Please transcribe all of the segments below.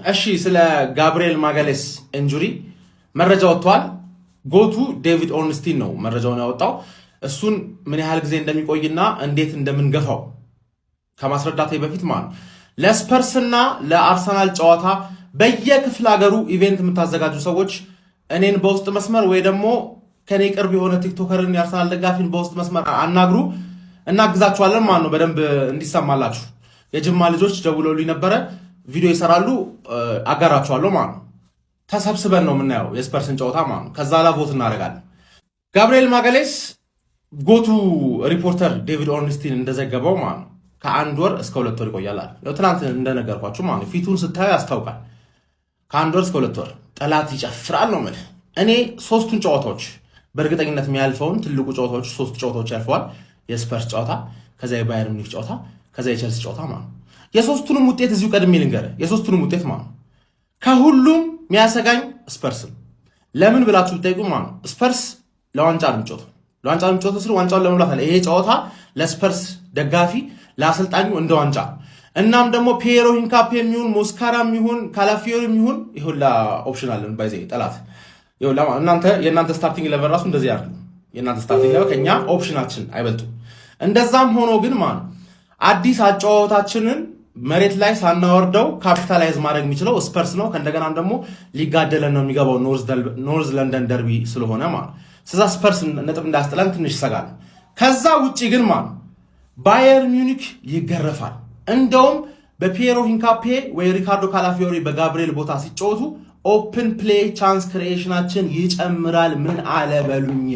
እሺ ስለ ጋብሪኤል ማጋሌስ ኢንጁሪ መረጃ ወጥቷል። ጎቱ ዴቪድ ኦርንስቲን ነው መረጃውን ያወጣው። እሱን ምን ያህል ጊዜ እንደሚቆይና እንዴት እንደምንገፋው ከማስረዳቴ በፊት ማለት ለስፐርስና ለአርሰናል ጨዋታ በየክፍለ ሀገሩ ኢቨንት የምታዘጋጁ ሰዎች እኔን በውስጥ መስመር ወይ ደግሞ ከኔ ቅርብ የሆነ ቲክቶከርን የአርሰናል ደጋፊን በውስጥ መስመር አናግሩ፣ እናግዛችኋለን ማለት ነው። በደንብ እንዲሰማላችሁ የጅማ ልጆች ደውለውልኝ ነበረ። ቪዲዮ ይሰራሉ፣ አጋራችኋለሁ ማለት ነው። ተሰብስበን ነው የምናየው የስፐርስን ጨዋታ ማለት ነው። ከዛ ላይ ቮት እናደርጋለን። ጋብሪኤል ማጋሌስ ጎቱ ሪፖርተር ዴቪድ ኦርንስቲን እንደዘገበው ማለት ነው ከ1 ወር እስከ 2 ወር ይቆያል አለ። ትናንት እንደነገርኳችሁ ማለት ነው ፊቱን ስታዩ ያስታውቃል። ከ1 ወር እስከ 2 ወር ጠላት ይጨፍራል ነው የምልህ። እኔ 3ቱን ጨዋታዎች በእርግጠኝነት የሚያልፈውን ትልቁ ጨዋታዎች 3 ጨዋታዎች ያልፈዋል። የስፐርስ ጨዋታ፣ ከዛ የባየር ሙኒክ ጨዋታ፣ ከዛ የቸልሲ ጨዋታ ማለት ነው። የሶስቱንም ውጤት እዚሁ ቀድሜ ልንገርህ። የሶስቱንም ውጤት ማለት ነው ከሁሉም የሚያሰጋኝ ስፐርስም ለምን ብላችሁ ብትጠይቁ ማለት ነው ስፐርስ ለዋንጫ ነው የሚጫወተው። ለዋንጫ ነው የሚጫወተው ስለ ዋንጫውን ለመብላት አለ። ይሄ ጨዋታ ለስፐርስ ደጋፊ ለአሰልጣኙ እንደ ዋንጫ። እናም ደግሞ ፒየሮ ሂንካፔ የሚሆን ሞስካራ የሚሆን ካላፊዮሪ የሚሆን ይሁላ ኦፕሽን አለን። ባይዘ ጠላት የእናንተ ስታርቲንግ ለቨር ራሱ እንደዚህ ያርዱ። የእናንተ ስታርቲንግ ለቨር ከኛ ኦፕሽናችን አይበልጡም። እንደዛም ሆኖ ግን ማለት አዲስ አጫዋታችንን መሬት ላይ ሳናወርደው ካፒታላይዝ ማድረግ የሚችለው ስፐርስ ነው። ከእንደገናም ደግሞ ሊጋደለን ነው የሚገባው ኖርዝ ለንደን ደርቢ ስለሆነ ማለት ስለዛ ስፐርስ ነጥብ እንዳያስጥለን ትንሽ ይሰጋል። ከዛ ውጪ ግን ማለት ባየር ሚዩኒክ ይገረፋል። እንደውም በፒየሮ ሂንካፔ ወይ ሪካርዶ ካላፊዮሪ በጋብሪኤል ቦታ ሲጫወቱ ኦፕን ፕሌይ ቻንስ ክሪኤሽናችን ይጨምራል። ምን አለበሉኝ።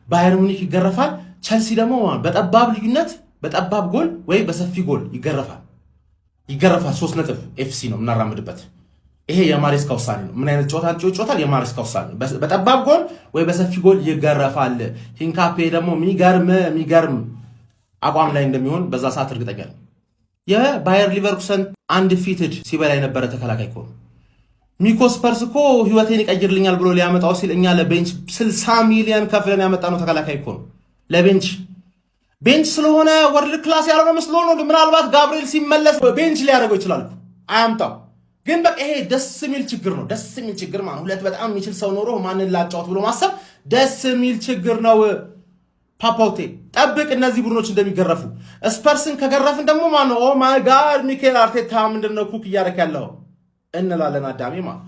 ባየር ሚዩኒክ ይገረፋል። ቸልሲ ደግሞ በጠባብ ልዩነት በጠባብ ጎል ወይ በሰፊ ጎል ይገረፋል። 3 ነጥብ ኤፍሲ ነው የምናራምድበት። ይሄ የማሬስካ ውሳኔ ነው። ምን አይነት ጨዋታ ይጫወታል? የማሬስካ ውሳኔ ነው። በጠባብ ጎል ወይ በሰፊ ጎል ይገረፋል። ሂንካፔ ደግሞ የሚገርም አቋም ላይ እንደሚሆን በዛ ሰዓት እርግጠኛ ነኝ። የባየር ሊቨርኩሰን አንድ ፊትድ ሲበላ የነበረ ተከላካይ እኮ ነው። ሚኮ ስፐርስ እኮ ህይወቴን ይቀይርልኛል ብሎ ሊያመጣው ሲል እኛ ለቤንች 60 ሚሊዮን ከፍለን ያመጣነው ተከላካይ እኮ ነው። ቤንች ስለሆነ ወርልድ ክላስ ያልሆነ መስሎ ነው። ምናልባት ጋብሪኤል ሲመለስ ቤንች ሊያደርገው ይችላል። አያምጣው ግን በቃ ይሄ ደስ የሚል ችግር ነው። ደስ የሚል ችግር ማለት ሁለት በጣም የሚችል ሰው ኖሮ ማንን ላጫወት ብሎ ማሰብ ደስ የሚል ችግር ነው። ፓፓውቴ ጠብቅ፣ እነዚህ ቡድኖች እንደሚገረፉ። ስፐርስን ከገረፍን ደግሞ ማነው ኦ ማይ ጋድ ሚኬል አርቴታ ምንድነው ኩክ እያደረክ ያለው እንላለን። አዳሜ ማለት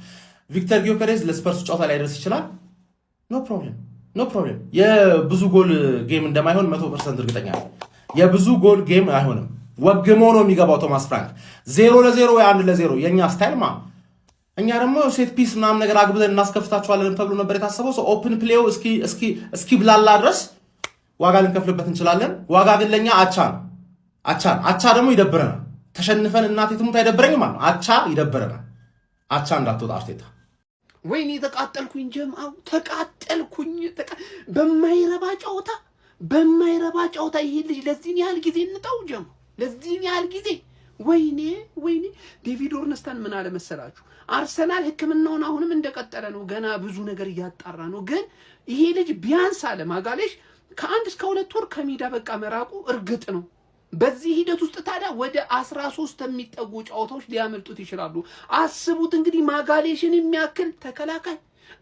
ቪክተር ጊዮከሬዝ ለስፐርስ ጨዋታ ላይ ደርስ ይችላል። ኖ ፕሮብሌም። የብዙ ጎል ጌም እንደማይሆን 100% እርግጠኛ ነኝ። የብዙ ጎል ጌም አይሆንም። ወግሞ ነው የሚገባው ቶማስ ፍራንክ 0-0 ወይ 1-0 የኛ ስታይል እኛ ደግሞ ሴት ፒስ ምናምን ነገር አግብተን እናስከፍታቸዋለን ተብሎ ነበር የታሰበው። ሰው ኦፕን ፕሌው እስኪ ብላላ ድረስ ዋጋ ልንከፍልበት እንችላለን። ዋጋ ግን ለኛ አቻ ደግሞ ይደብረናል። ተሸንፈን እናቴ ትሙት አይደብረኝም ማለት አቻ ይደብረናል። አቻ እንዳትወጣ አርቴታ። ወይኔ ተቃጠልኩኝ፣ ጀማው ተቃጠልኩኝ። በማይረባ ጨዋታ ይሄ ልጅ ለዚህን ያህል ጊዜ እንጣው ጀማው፣ ለዚህን ያህል ጊዜ ወይኔ። ዴቪድ ኦርንስተን ምን አለ መሰላችሁ? አርሰናል ሕክምናውን አሁንም እንደቀጠለ ነው። ገና ብዙ ነገር እያጣራ ነው። ግን ይሄ ልጅ ቢያንስ አለ ማጋሌሽ ከ1 እስከ 2 ወር ከሜዳ በቃ መራቁ እርግጥ ነው። በዚህ ሂደት ውስጥ ታዲያ ወደ 13 የሚጠጉ ጨዋታዎች ሊያመልጡት ይችላሉ። አስቡት እንግዲህ ማጋሌሽን የሚያክል ተከላካይ፣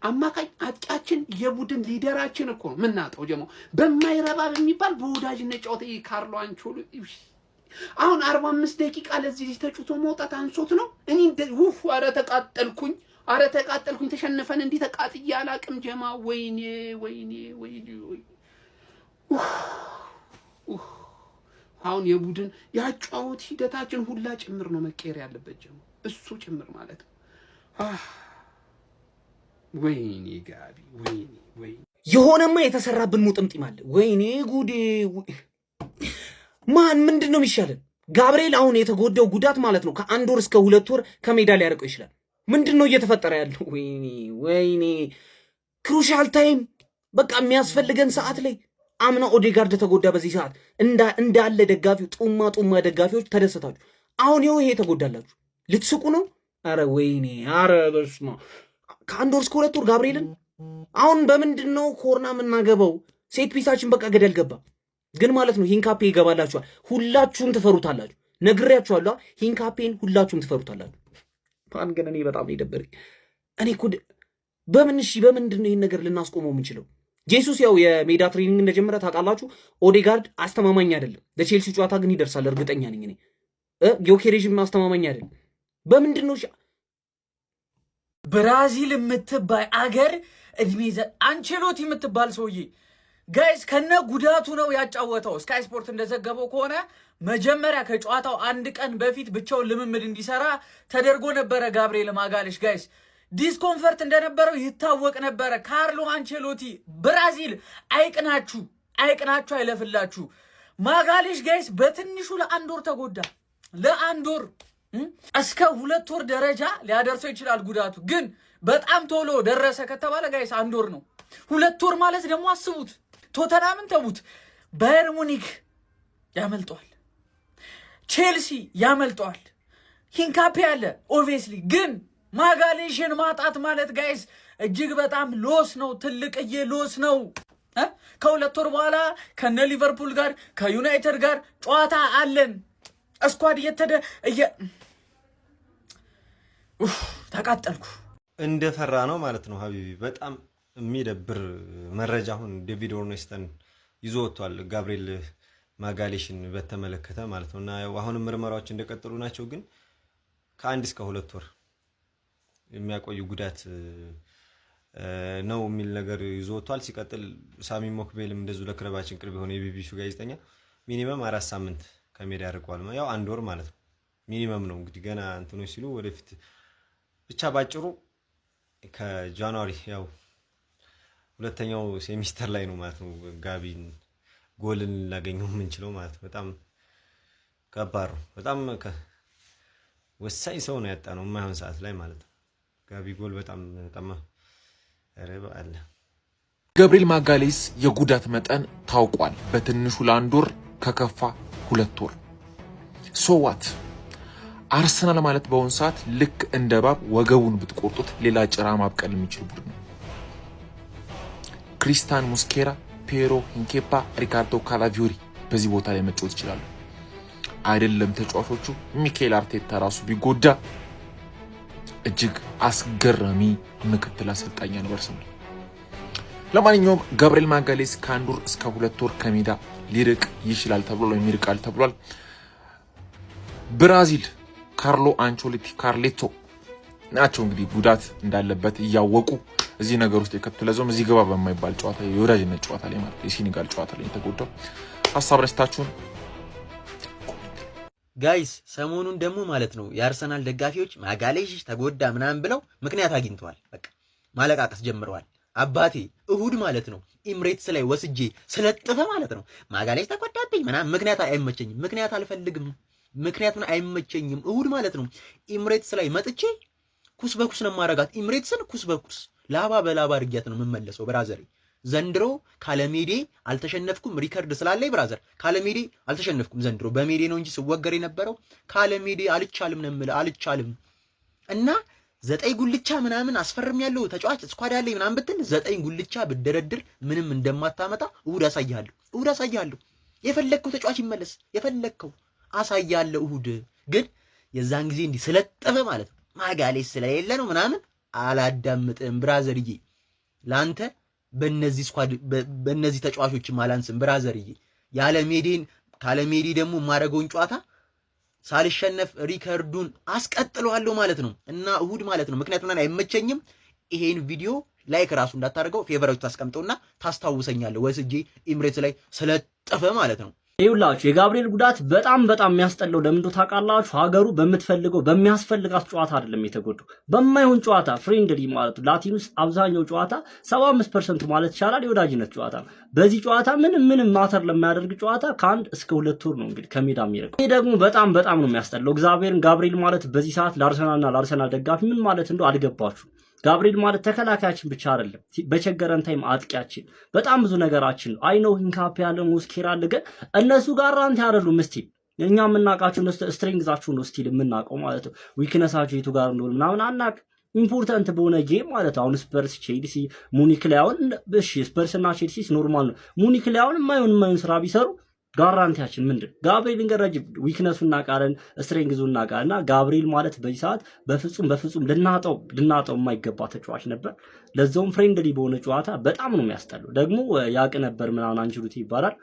አማካኝ፣ አጥቂያችን፣ የቡድን ሊደራችን እኮ ነው ምናጣው ጀሞ በማይረባ በሚባል በወዳጅነት ጨዋታ ካርሎ አንቾሎቲ አሁን 45 ደቂቃ ለዚህ ተጫውቶ መውጣት አንሶት ነው። እኔ ኧረ ተቃጠልኩኝ። ተሸነፈን እንዲህ ተቃጥያ አላቅም ጀማ። ወይኔ አሁን የቡድን ያጫወት ሂደታችን ሁላ ጭምር ነው መቀየር ያለበት ጀማ፣ እሱ ጭምር ማለት ነው። ወይኔ ጋቢ ወይኔ የሆነማ የተሰራብን ሙጥምጢም አለ። ወይኔ ጉዴ! ምንድን ነው የሚሻለን? ጋብሪኤል አሁን የተጎዳው ጉዳት ማለት ነው ከ1 ወር እስከ 2 ወር ከሜዳ ሊያርቀው ይችላል። ምንድን ነው እየተፈጠረ ያለው? ወይኔ ክሩሻል ታይም በቃ የሚያስፈልገን ሰዓት ላይ አምና ኦዴጋርድ ተጎዳ። በዚህ ሰዓት እንዳለ ደጋፊው ጡማ ደጋፊዎች ተደሰታችሁ። አሁን ይሄ ተጎዳላችሁ ልትስቁ ነው? አረ ወይኔ! አረ በስማ ከ1 ወር እስከ 2 ወር ጋብሪኤልን አሁን በምንድን ነው ኮርና የምናገባው? ሴት ፒሳችን በቃ ገደል ገባ። ግን ማለት ነው ሂንካፔ ይገባላችኋል። ሁላችሁም ትፈሩታላችሁ። ነግሬያችኋለሁ። ሂንካፔን ሁላችሁም ትፈሩታላችሁ። ማን ግን እኔ በጣም ይደበረኝ። እኔ እኮ በምንድን ነው ይህን ነገር ልናስቆመው የምንችለው? ጄሱስ ያው የሜዳ ትሬኒንግ እንደጀመረ ታውቃላችሁ። ኦዴጋርድ አስተማማኝ አይደለም። ለቼልሲ ጨዋታ ግን ይደርሳል እርግጠኛ ነኝ እኔ። ጊዮኬሬዥም አስተማማኝ አይደለም። በምንድን ነው ብራዚል የምትባል አገር እድሜ አንቸሎቲ የምትባል ሰውዬ ጋይስ ከነ ጉዳቱ ነው ያጫወተው። ስካይ ስፖርት እንደዘገበው ከሆነ መጀመሪያ ከጨዋታው አንድ ቀን በፊት ብቻውን ልምምድ እንዲሰራ ተደርጎ ነበረ። ጋብሪኤል ማጋሌሽ ጋይስ ዲስኮንፈርት እንደነበረው ይታወቅ ነበረ። ካርሎ አንቸሎቲ ብራዚል አይቅናችሁ አይለፍላችሁ። ማጋሌሽ ጋይስ በትንሹ ለአንድ ወር ተጎዳ። ለአንድ ወር እስከ 2 ወር ደረጃ ሊያደርሰው ይችላል ጉዳቱ። ግን በጣም ቶሎ ደረሰ ከተባለ ጋይስ 1 ወር ነው። 2 ወር ማለት ደግሞ አስቡት። ቶተናምን ተቡት፣ ባየር ሙኒክ ያመልጠዋል፣ ቼልሲ ያመልጠዋል፣ ሂንካፔ ያለ ኦብቪየስሊ። ግን ማጋሌሽን ማጣት ማለት ጋይስ እጅግ በጣም ሎስ ነው፣ ትልቅዬ ሎስ ነው። ከ2 ወር በኋላ ከነ ሊቨርፑል ጋር ከዩናይትድ ጋር ጨዋታ አለን። እስኳድ ተቃጠልኩ። እንደፈራ ነው ማለት ነው ሀቢቢ። በጣም የሚደብር መረጃ አሁን ዴቪድ ኦርኔስተን ይዞ ወጥቷል፣ ጋብሪኤል ማጋሌሽን በተመለከተ ማለት ነው። እና አሁንም ምርመራዎች እንደቀጠሉ ናቸው። ግን ከ1 እስከ 2 ወር የሚያቆዩ ጉዳት ነው የሚል ነገር ይዞ ወጥቷል። ሲቀጥል ሳሚ ሞክቤልም እንደዚሁ ለክለባችን ቅርብ የሆነ የቢቢሲ ጋዜጠኛ ሚኒመም 4 ሳምንት ከሜዳ ያርቀዋል። ያው 1 ወር ማለት ነው ሚኒመም ነው እንግዲህ ገና እንትኖች ሲሉ ወደፊት ብቻ ባጭሩ ከጃንዋሪ ያው 2ኛው ሴሚስተር ላይ ነው ማለት ነው ጋቢን ጎልን ላገኘው የምንችለው ማለት ነው። በጣም ከባድ ነው። በጣም ወሳኝ ሰው ነው ያጣ ነው የማይሆን ሰዓት ላይ ማለት ነው። ጋቢ ጎል በጣም ረባ አለ። ገብርኤል ማጋሌስ የጉዳት መጠን ታውቋል። በትንሹ ለ1 ወር ከከፋ 2 ወር። ሶዋት አርሰናል ማለት በአሁኑ ሰዓት ልክ እንደ እባብ ወገቡን ብትቆርጡት ሌላ ጭራ ማብቀል የሚችል ቡድን ነው። ክሪስቲያን ሙስኬራ፣ ፔሮ ሂንኬፓ፣ ሪካርዶ ካላቪዮሪ በዚህ ቦታ ላይ መጫወት ይችላሉ። አይደለም ተጫዋቾቹ ሚካኤል አርቴታ ራሱ ቢጎዳ እጅግ አስገራሚ ምክትል አሰልጣኝ ነው አርሰናል። ለማንኛውም ገብርኤል ማጋሌስ ከ1 ወር እስከ 2 ወር ከሜዳ ሊርቅ ይችላል ተብሏል፣ የሚርቃል ተብሏል። ብራዚል ካርሎ አንቸሎቲ ካርሌቶ ናቸው እንግዲህ ጉዳት እንዳለበት እያወቁ እዚህ ነገር ውስጥ የከተለዘውም እዚህ ገባ በማይባል ጨዋታ የወዳጅነት ጨዋታ ላይ ማለት የሴኔጋል ጨዋታ ላይ የተጎዳው። ሐሳብ ረስታችሁን ጋይስ ሰሞኑን ደግሞ ማለት ነው የአርሰናል ደጋፊዎች ማጋሌሽ ተጎዳ ምናምን ብለው ምክንያት አግኝተዋል። በቃ ማለቃቀስ ጀምረዋል። አባቴ እሁድ ማለት ነው ኢምሬትስ ላይ ወስጄ ስለጥፈ ማለት ነው ማጋሌሽ ተጎዳብኝ ምናምን ምክንያት አይመቸኝም፣ ምክንያት አልፈልግም፣ ምክንያቱም አይመቸኝም። እሁድ ማለት ነው ኢምሬትስ ላይ መጥቼ ኩስ በኩስ ነው ማረጋት። ኢምሬትስን ኩስ በኩስ ላባ በላባ አድርጊያት ነው የምመለሰው። ብራዘር ዘንድሮ ካለሜዴ አልተሸነፍኩም። ሪከርድ ስላለኝ ብራዘር ካለሜዴ አልተሸነፍኩም ዘንድሮ። በሜዴ ነው እንጂ ስወገር የነበረው ካለሜዴ አልቻልም ነው የምልህ፣ አልቻልም። እና 9 ጉልቻ ምናምን አስፈርም ያለው ተጫዋች ስኳድ ያለኝ ምናምን ብትል 9 ጉልቻ ብደረድር ምንም እንደማታመጣ እሁድ አሳያለሁ። የፈለግከው ተጫዋች ይመለስ፣ የፈለግከው አሳያለሁ። እሁድ ግን የዛን ጊዜ እንዲህ ስለጠፈ ማለት ነው ማጋሌሽ ስለሌለ ነው ምናምን አላዳምጥም ብራዘርዬ። ላንተ በእነዚህ ስኳድ በእነዚህ ተጫዋቾች ማላንስም ብራዘርዬ። ካለ ሜዴ ደግሞ ማረገውን ጨዋታ ሳልሸነፍ ሪከርዱን አስቀጥለዋለሁ ማለት ነው። እና እሁድ ማለት ነው ምክንያቱም አይመቸኝም። ይሄን ቪዲዮ ላይክ ራሱ እንዳታደርገው ፌቨራይት ታስቀምጠውና ታስታውሰኛለህ ወስጄ ኢምሬትስ ላይ ስለጠፈ ማለት ነው። ይኸውላችሁ የጋብሪኤል ጉዳት በጣም የሚያስጠላው ለምን እንደው ታውቃላችሁ? ሀገሩ በምትፈልገው በሚያስፈልጋት ጨዋታ አይደለም የተጎዳው፣ በማይሆን ጨዋታ ፍሬንድሊ ማለት ነው። ላቲኑስ አብዛኛው ጨዋታ 75% ማለት ይቻላል የወዳጅነት ጨዋታ ነው። በዚህ ጨዋታ ምንም ማተር ለማያደርግ ጨዋታ ከ1 እስከ 2 ወር ነው እንግዲህ ከሜዳ የሚርቀው። ይሄ ደግሞ በጣም ነው የሚያስጠላው። እግዚአብሔርን ጋብሪኤል ማለት በዚህ ሰዓት ለአርሰናል ደጋፊ ምን ማለት እንደው አልገባችሁ። ጋብሪኤል ማለት ተከላካያችን ብቻ አይደለም፣ በቸገረን ታይም አጥቂያችን፣ በጣም ብዙ ነገራችን ነው። አይ ነው ሂንካፔ ያለ ሙስኬራ አለ፣ ግን እነሱ ጋር አንተ አይደሉም። እስቲ እኛ የምናውቃቸው ስትሪንግዛችሁ ነው ስቲል የምናውቀው ማለት ነው። ዊክነሳችሁ የቱ ጋር እንደሆነ ምናምን አናውቅ። ኢምፖርታንት በሆነ ጌም ማለት አሁን ስፐርስ ቼልሲ ሙኒክ ላይ አሁን እሺ ስፐርስና ቼልሲ ኖርማል ነው። ሙኒክ ላይ አሁን የማይሆን ስራ ቢሰሩ ጋራንቲያችን ምንድን? ጋብሪኤል እንገራጅ ዊክነሱ እናውቃለን፣ ስትሬንግዙ እናውቃለንና ጋብሪኤል ማለት በዚህ ሰዓት በፍጹም ልናጣው የማይገባ ተጫዋች ነበር። ለዛውም ፍሬንድሊ በሆነ ጨዋታ በጣም ነው የሚያስጠላው። ደግሞ ያቅ ነበር ምናምን አንችሉት ይባላል።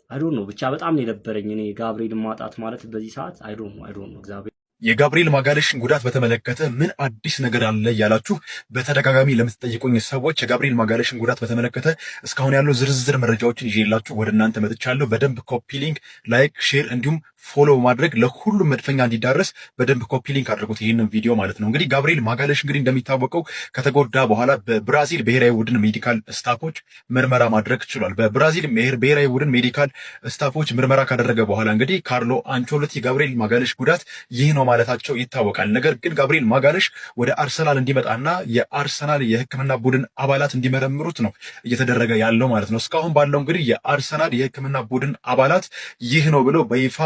አይ ዶንት ኖ ብቻ በጣም የነበረኝ እኔ ጋብሪኤል ማጣት ማለት በዚህ ሰዓት አይ ዶንት ኖ እግዚአብሔር የጋብሪኤል ማጋሌሽን ጉዳት በተመለከተ ምን አዲስ ነገር አለ ያላችሁ በተደጋጋሚ ለምትጠይቁኝ ሰዎች የጋብሪኤል ማጋሌሽን ጉዳት በተመለከተ እስካሁን ያለው ዝርዝር መረጃዎችን ይዤላችሁ ወደ እናንተ መጥቻለሁ። በደንብ ኮፒ ሊንክ፣ ላይክ፣ ሼር እንዲሁም ፎሎ ማድረግ ለሁሉም መድፈኛ እንዲዳረስ በደንብ ኮፒ ሊንክ አድርጉት ይህንን ቪዲዮ ማለት ነው። እንግዲህ ጋብሪኤል ማጋሌሽ እንግዲህ እንደሚታወቀው ከተጎዳ በኋላ በብራዚል ብሔራዊ ቡድን ሜዲካል ስታፎች ምርመራ ማድረግ ችሏል። በብራዚል ብሔራዊ ቡድን ሜዲካል ስታፎች ምርመራ ካደረገ በኋላ እንግዲህ ካርሎ አንቾሎቲ ጋብሪኤል ማጋሌሽ ጉዳት ይህ ነው ማለታቸው ይታወቃል። ነገር ግን ጋብሪኤል ማጋሌሽ ወደ አርሰናል እንዲመጣና የአርሰናል የሕክምና ቡድን አባላት እንዲመረምሩት ነው እየተደረገ ያለው ማለት ነው። እስካሁን ባለው እንግዲህ የአርሰናል የሕክምና ቡድን አባላት ይህ ነው ብለው በይፋ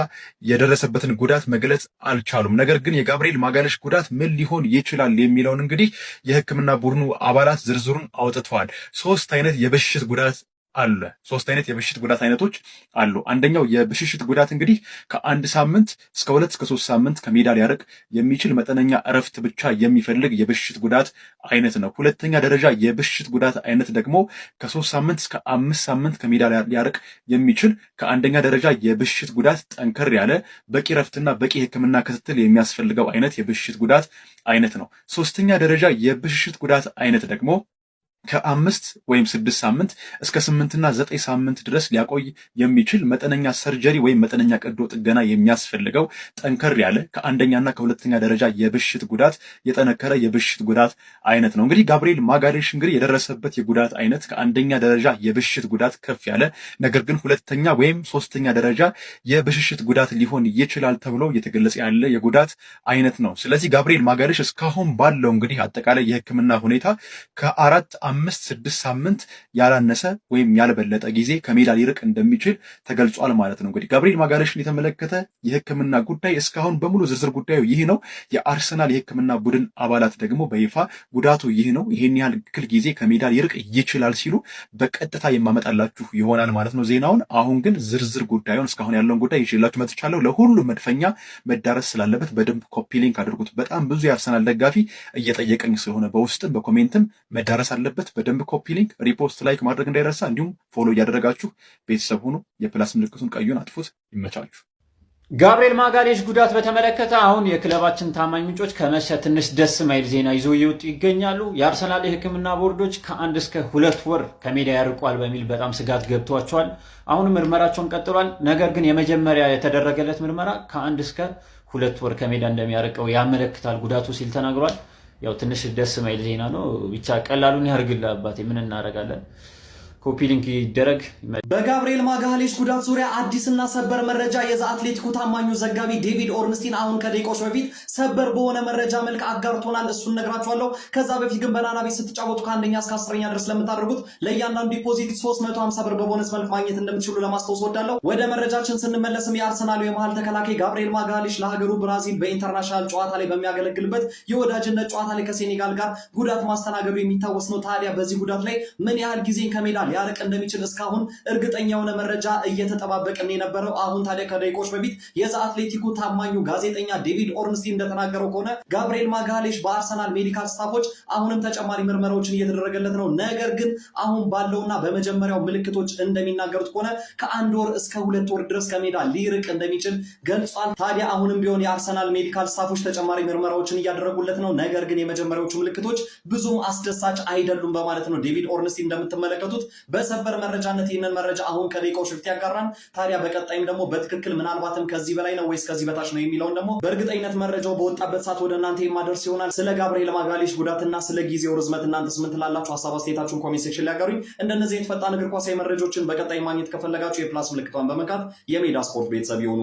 የደረሰበትን ጉዳት መግለጽ አልቻሉም። ነገር ግን የጋብሪኤል ማጋሌሽ ጉዳት ምን ሊሆን ይችላል የሚለውን እንግዲህ የሕክምና ቡድኑ አባላት ዝርዝሩን አውጥተዋል። ሶስት አይነት የብሽሽት ጉዳት አለ። ሶስት አይነት የብሽሽት ጉዳት አይነቶች አሉ። አንደኛው የብሽሽት ጉዳት እንግዲህ ከ1 ሳምንት እስከ 2 እስከ 3 ሳምንት ከሜዳ ሊያርቅ የሚችል መጠነኛ እረፍት ብቻ የሚፈልግ የብሽሽት ጉዳት አይነት ነው። ሁለተኛ ደረጃ የብሽሽት ጉዳት አይነት ደግሞ ከ3 ሳምንት እስከ 5 ሳምንት ከሜዳ ሊያርቅ የሚችል ከአንደኛ ደረጃ የብሽሽት ጉዳት ጠንከር ያለ በቂ እረፍትና በቂ ሕክምና ክትትል የሚያስፈልገው አይነት የብሽሽት ጉዳት አይነት ነው። ሶስተኛ ደረጃ የብሽሽት ጉዳት አይነት ደግሞ ከ5 ወይም 6 ሳምንት እስከ 8 እና 9 ሳምንት ድረስ ሊያቆይ የሚችል መጠነኛ ሰርጀሪ ወይም መጠነኛ ቀዶ ጥገና የሚያስፈልገው ጠንከር ያለ ከአንደኛና ከሁለተኛ ደረጃ የብሽሽት ጉዳት የጠነከረ የብሽሽት ጉዳት አይነት ነው። እንግዲህ ጋብሪኤል ማጋሌሽ እንግዲህ የደረሰበት የጉዳት አይነት ከአንደኛ ደረጃ የብሽሽት ጉዳት ከፍ ያለ ነገር ግን ሁለተኛ ወይም ሶስተኛ ደረጃ የብሽሽት ጉዳት ሊሆን ይችላል ተብሎ እየተገለጸ ያለ የጉዳት አይነት ነው። ስለዚህ ጋብሪኤል ማጋሌሽ እስካሁን ባለው እንግዲህ አጠቃላይ የሕክምና ሁኔታ ከ4 5 6 ሳምንት ያላነሰ ወይም ያልበለጠ ጊዜ ከሜዳ ሊርቅ እንደሚችል ተገልጿል ማለት ነው። እንግዲህ ጋብሪኤል ማጋሌሽን የተመለከተ የሕክምና ጉዳይ እስካሁን በሙሉ ዝርዝር ጉዳዩ ይህ ነው። የአርሰናል የሕክምና ቡድን አባላት ደግሞ በይፋ ጉዳቱ ይህ ነው፣ ይህን ያህል ጊዜ ከሜዳ ሊርቅ ይችላል ሲሉ በቀጥታ የማመጣላችሁ ይሆናል ማለት ነው ዜናውን። አሁን ግን ዝርዝር ጉዳዩን እስካሁን ያለውን ጉዳይ ይዤላችሁ መጥቻለሁ። ለሁሉም መድፈኛ መዳረስ ስላለበት በደንብ ኮፒ ሊንክ አድርጉት። በጣም ብዙ የአርሰናል ደጋፊ እየጠየቀኝ ስለሆነ በውስጥም በኮሜንትም መዳረስ አለበት። በደንብ ኮፒ ሊንክ፣ ሪፖስት፣ ላይክ ማድረግ እንዳይረሳ። እንዲሁም ፎሎ እያደረጋችሁ ቤተሰብ ሁኑ። የፕላስ ምልክቱን ቀዩን አጥፉት። ይመቻችሁ። ጋብሪኤል ማጋሌሽ ጉዳት በተመለከተ አሁን የክለባችን ታማኝ ምንጮች ከመሸ ትንሽ ደስ ማይል ዜና ይዞ እየወጡ ይገኛሉ። የአርሰናል የሕክምና ቦርዶች ከ1 እስከ 2 ወር ከሜዳ ያርቋል በሚል በጣም ስጋት ገብቷቸዋል። አሁንም ምርመራቸውን ቀጥሏል። ነገር ግን የመጀመሪያ የተደረገለት ምርመራ ከ1 እስከ 2 ወር ከሜዳ እንደሚያርቀው ያመለክታል ጉዳቱ ሲል ተናግሯል። ያው ትንሽ ደስ ማይል ዜና ነው። ብቻ ቀላሉን ያርግልህ አባቴ፣ ምን እናደርጋለን። ኮፒ ሊንክ ይደረግ። በጋብሪኤል ማጋሌሽ ጉዳት ዙሪያ አዲስና ሰበር መረጃ የዘ አትሌቲኩ ታማኙ ዘጋቢ ዴቪድ ኦርንስቲን አሁን ከደቂቃዎች በፊት ሰበር በሆነ መረጃ መልክ አጋርቶናል። እሱን ነግራችኋለሁ። ከዛ በፊት ግን በናና ቤት ስትጫወቱ ከ1ኛ እስከ 10ኛ ድረስ ለምታደርጉት ለእያንዳንዱ ዲፖዚት 350 ብር በቦነስ መልክ ማግኘት እንደምትችሉ ለማስታወስ ወዳለሁ። ወደ መረጃችን ስንመለስም የአርሰናሉ የመሃል ተከላካይ ጋብሪኤል ማጋሌሽ ለሀገሩ ብራዚል በኢንተርናሽናል ጨዋታ ላይ በሚያገለግልበት የወዳጅነት ጨዋታ ላይ ከሴኔጋል ጋር ጉዳት ማስተናገዱ የሚታወስ ነው። ታዲያ በዚህ ጉዳት ላይ ምን ያህል ጊዜን ከሜዳ ሊያርቅ እንደሚችል እስካሁን እርግጠኛ የሆነ መረጃ እየተጠባበቅን የነበረው። አሁን ታዲያ ከደቂቆች በፊት የዘ አትሌቲኩ ታማኙ ጋዜጠኛ ዴቪድ ኦርንስቲን እንደተናገረው ከሆነ ጋብሪኤል ማጋሌሽ በአርሰናል ሜዲካል ስታፎች አሁንም ተጨማሪ ምርመራዎችን እየተደረገለት ነው። ነገር ግን አሁን ባለውና በመጀመሪያው ምልክቶች እንደሚናገሩት ከሆነ ከ1 ወር እስከ 2 ወር ድረስ ከሜዳ ሊርቅ እንደሚችል ገልጿል። ታዲያ አሁንም ቢሆን የአርሰናል ሜዲካል ስታፎች ተጨማሪ ምርመራዎችን እያደረጉለት ነው። ነገር ግን የመጀመሪያዎቹ ምልክቶች ብዙም አስደሳች አይደሉም በማለት ነው ዴቪድ ኦርንስቲን እንደምትመለከቱት በሰበር መረጃነት ይህንን መረጃ አሁን ከደቂቃዎች በፊት ያጋራን። ታዲያ በቀጣይም ደግሞ በትክክል ምናልባትም ከዚህ በላይ ነው ወይስ ከዚህ በታች ነው የሚለውን ደግሞ በእርግጠኝነት መረጃው በወጣበት ሰዓት ወደ እናንተ የማደርስ ይሆናል። ስለ ጋብሪኤል ማጋሌሽ ጉዳትና ስለ ጊዜው ርዝመት እናንተስ ምን ትላላችሁ? ሀሳብ አስተያየታችሁን ኮሜንት ሴክሽን ላይ ያጋሩኝ። እንደነዚህ አይነት ፈጣን እግር ኳሳዊ መረጃዎችን በቀጣይ ማግኘት ከፈለጋችሁ የፕላስ ምልክቷን በመንካት የሜዳ ስፖርት ቤተሰብ ይሁኑ።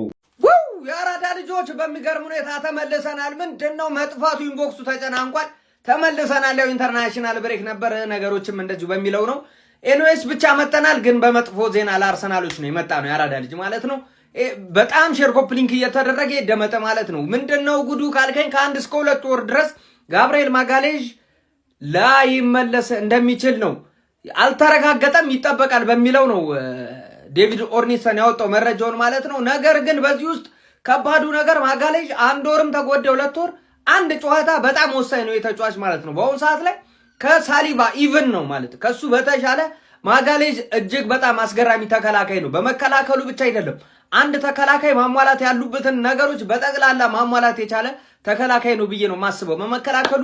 የአራዳ ልጆች በሚገርም ሁኔታ ተመልሰናል። ምንድነው መጥፋቱ? ኢንቦክሱ ተጨናንቋል። ተመልሰናል። ያው ኢንተርናሽናል ብሬክ ነበር፣ ነገሮችም እንደዚሁ በሚለው ነው። ኤንዌስ ብቻ መጠናል። ግን በመጥፎ ዜና ለአርሰናሎች ነው የመጣ ነው፣ የአራዳ ልጅ ማለት ነው። በጣም ሼር ኮፕሊንክ እየተደረገ ደመጠ ማለት ነው። ምንድነው ጉዱ ካልከኝ ከ1 እስከ 2 ወር ድረስ ጋብሪኤል ማጋሌሽ ላይመለስ እንደሚችል ነው። አልተረጋገጠም፣ ይጠበቃል በሚለው ነው ዴቪድ ኦርንስቲን ያወጣው መረጃውን ማለት ነው። ነገር ግን በዚህ ውስጥ ከባዱ ነገር ማጋሌዥ 1 ወርም ተጎዳ 2 ወር አንድ ጨዋታ በጣም ወሳኝ ነው የተጫዋች ማለት ነው። በአሁኑ ሰዓት ላይ ከሳሊባ ኢቭን ነው ማለት ከሱ በተሻለ ማጋሌዥ እጅግ በጣም አስገራሚ ተከላካይ ነው። በመከላከሉ ብቻ አይደለም አንድ ተከላካይ ማሟላት ያሉበትን ነገሮች በጠቅላላ ማሟላት የቻለ ተከላካይ ነው ብዬ ነው ማስበው። በመከላከሉ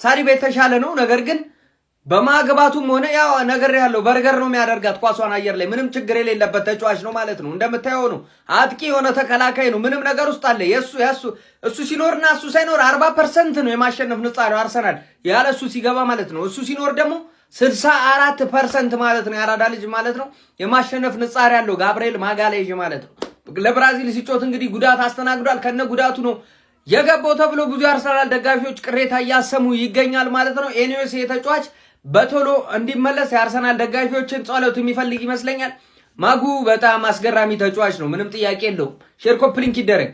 ሳሊባ የተሻለ ነው። ነገር ግን በማግባቱም ሆነ ያው ነገር ያለው በርገር ነው የሚያደርጋት ኳሷን አየር ላይ ምንም ችግር የሌለበት ተጫዋች ነው ማለት ነው። እንደምታየው ነው አጥቂ የሆነ ተከላካይ ነው። ምንም ነገር ውስጥ አለ እሱ ሲኖርና እሱ ሳይኖር 40% ነው የማሸነፍ ንጻሬው አርሰናል ያለ እሱ ሲገባ ማለት ነው። እሱ ሲኖር ደግሞ 64% ማለት ነው። ያራዳ ልጅ ማለት ነው የማሸነፍ ንጻሬ ያለው ጋብርኤል ማጋሌዥ ማለት ነው። ለብራዚል ሲጮት እንግዲህ ጉዳት አስተናግዷል። ከነ ጉዳቱ ነው የገባው ተብሎ ብዙ አርሰናል ደጋፊዎች ቅሬታ እያሰሙ ይገኛል ማለት ነው። ኤኒዌይስ የተጫዋች በቶሎ እንዲመለስ የአርሰናል ደጋፊዎችን ጸሎት የሚፈልግ ይመስለኛል። ማጉ በጣም አስገራሚ ተጫዋች ነው፣ ምንም ጥያቄ የለውም። ሼር ኮፕሊንክ ይደረግ።